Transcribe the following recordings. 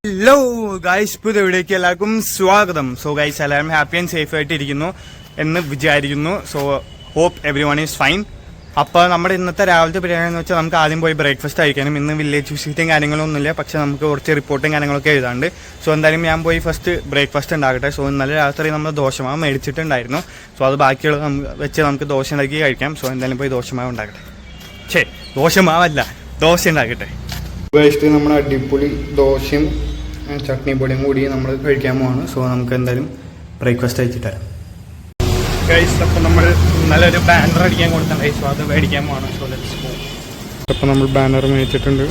Hello guys, പുതിയ വീഡിയോയ്ക്ക് എല്ലാവർക്കും സ്വാഗതം. സോ ഗൈസ്, എല്ലാവരും ഹാപ്പി ആൻഡ് സേഫ് ആയിട്ട് ഇരിക്കുന്നു എന്ന് വിചാരിക്കുന്നു. So hope everyone is fine. അപ്പോൾ നമ്മുടെ ഇന്നത്തെ രാവിലത്തെ പരിപാടി എന്ന് വെച്ചാൽ നമുക്ക് ആദ്യം പോയി ബ്രേക്ക്ഫാസ്റ്റ് കഴിക്കാനും. ഇന്ന് വില്ലേജ് വിസിറ്റും കാര്യങ്ങളൊന്നുമില്ല, പക്ഷെ നമുക്ക് കുറച്ച് റിപ്പോർട്ടും കാര്യങ്ങളൊക്കെ എഴുതാണ്ട്. സോ എന്തായാലും ഞാൻ പോയി ഫസ്റ്റ് ബ്രേക്ക്ഫാസ്റ്റ് ഉണ്ടാകട്ടെ. സോ ഇന്നലെ രാത്രി നമ്മൾ ദോശമാവ് മേടിച്ചിട്ടുണ്ടായിരുന്നു. സോ അത് ബാക്കിയുള്ള വെച്ച് നമുക്ക് ദോശ ഉണ്ടാക്കി കഴിക്കാം. സോ എന്തായാലും പോയി ദോശമാവ് ഉണ്ടാക്കട്ടെ. ദോശമാവല്ല, ദോശ ഉണ്ടാക്കട്ടെ. കഴിച്ചിട്ട് നമ്മുടെ അടിപൊളി ദോശയും ചട്നി പൊടിയും കൂടി നമ്മൾ കഴിക്കാൻ പോവാണ്. സോ നമുക്ക് എന്തായാലും ബ്രേക്ക്ഫാസ്റ്റ് കഴിച്ചിട്ട് തരാം. ഗൈസ്, അപ്പം നമ്മൾ ഇന്നലെ ഒരു ബാനർ അടിക്കാൻ കൊടുത്തിട്ടുണ്ട്. സോ അത് മേടിക്കാൻ പോവാണ്. So let's go. അപ്പം നമ്മൾ ബാനർ മേടിച്ചിട്ടുണ്ട്.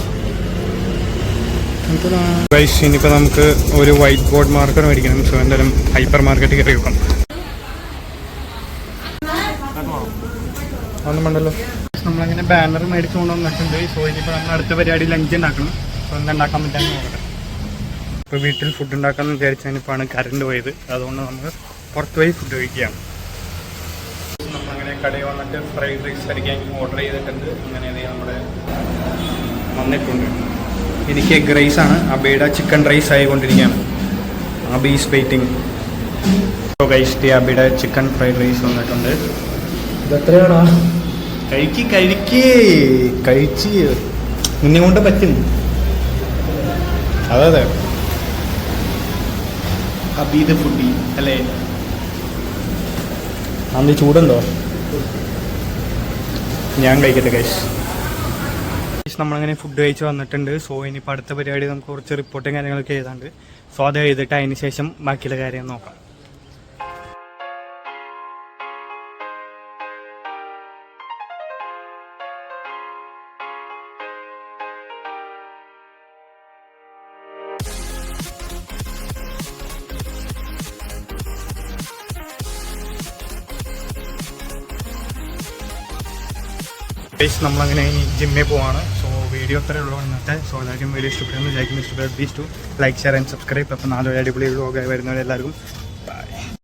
ഗൈസ്, ഇനിയിപ്പോൾ നമുക്ക് ഒരു വൈറ്റ് ബോർഡ് മാർക്കർ മേടിക്കണം. സോ എന്തായാലും ഹൈപ്പർ മാർക്കറ്റ് കയറി വെക്കാം. ഒന്നും വേണ്ടല്ലോ. നമ്മളങ്ങനെ ബാനർ മേടിച്ചുകൊണ്ട് വന്നിട്ടുണ്ട്. സോ ഇനിയിപ്പോൾ നമ്മൾ അടുത്ത പരിപാടി ലഞ്ച് ഉണ്ടാക്കണം. സോ എന്തുണ്ടാക്കാൻ പറ്റാമെന്ന് നോക്കട്ടെ. ഇപ്പോൾ വീട്ടിൽ ഫുഡ് ഉണ്ടാക്കാമെന്ന് വിചാരിച്ചതിനിപ്പോഴാണ് കറണ്ട് പോയത്. അതുകൊണ്ട് നമുക്ക് പുറത്ത് പോയി ഫുഡ് കഴിക്കുകയാണ്. നമ്മളങ്ങനെ കടയിൽ വന്നിട്ട് ഫ്രൈഡ് റൈസ് കഴിക്കാൻ ഓർഡർ ചെയ്തിട്ടുണ്ട്. അങ്ങനെ നമ്മുടെ വന്നിട്ടുണ്ട്. എനിക്ക് എഗ് റൈസാണ്. അബയുടെ ചിക്കൻ റൈസ് ആയിക്കൊണ്ടിരിക്കുകയാണ്. Abhi is waiting. So guys, അബയുടെ ചിക്കൻ ഫ്രൈഡ് റൈസ് വന്നിട്ടുണ്ട്. ഇതെത്രയാണോ? കഴിച്ച് നിന്നെ കൊണ്ട് പറ്റും. അതെ, അബീദ് ഫുഡി അല്ലേ? അന്ന് ചൂടുണ്ടോ? ഞാൻ കഴിക്കട്ടെ ഗൈസ്. നമ്മളങ്ങനെ ഫുഡ് കഴിച്ച് വന്നിട്ടുണ്ട്. സോ ഇനിയിപ്പോൾ അടുത്ത പരിപാടി നമുക്ക് കുറച്ച് റിപ്പോർട്ടും കാര്യങ്ങളൊക്കെ എഴുതാണ്ട്. സോ അത് എഴുതിയിട്ട് അതിന് ശേഷം ബാക്കിയുള്ള കാര്യം നോക്കാം. നമ്മളങ്ങനെ ജിമ്മിൽ പോവാണ്. സോ വീഡിയോ അത്രയേ ഉള്ളൂ ഇന്നത്തെ. സോ എല്ലാവർക്കും വീഡിയോ ഇഷ്ടപ്പെടുന്നു വിചാരിക്കുന്നു. ഇഷ്ടപ്പെട്ട please to like, share and subscribe. അപ്പോൾ നാളെ അടിപൊളി വ്ളോഗായി വരുന്നവരെല്ലാവർക്കും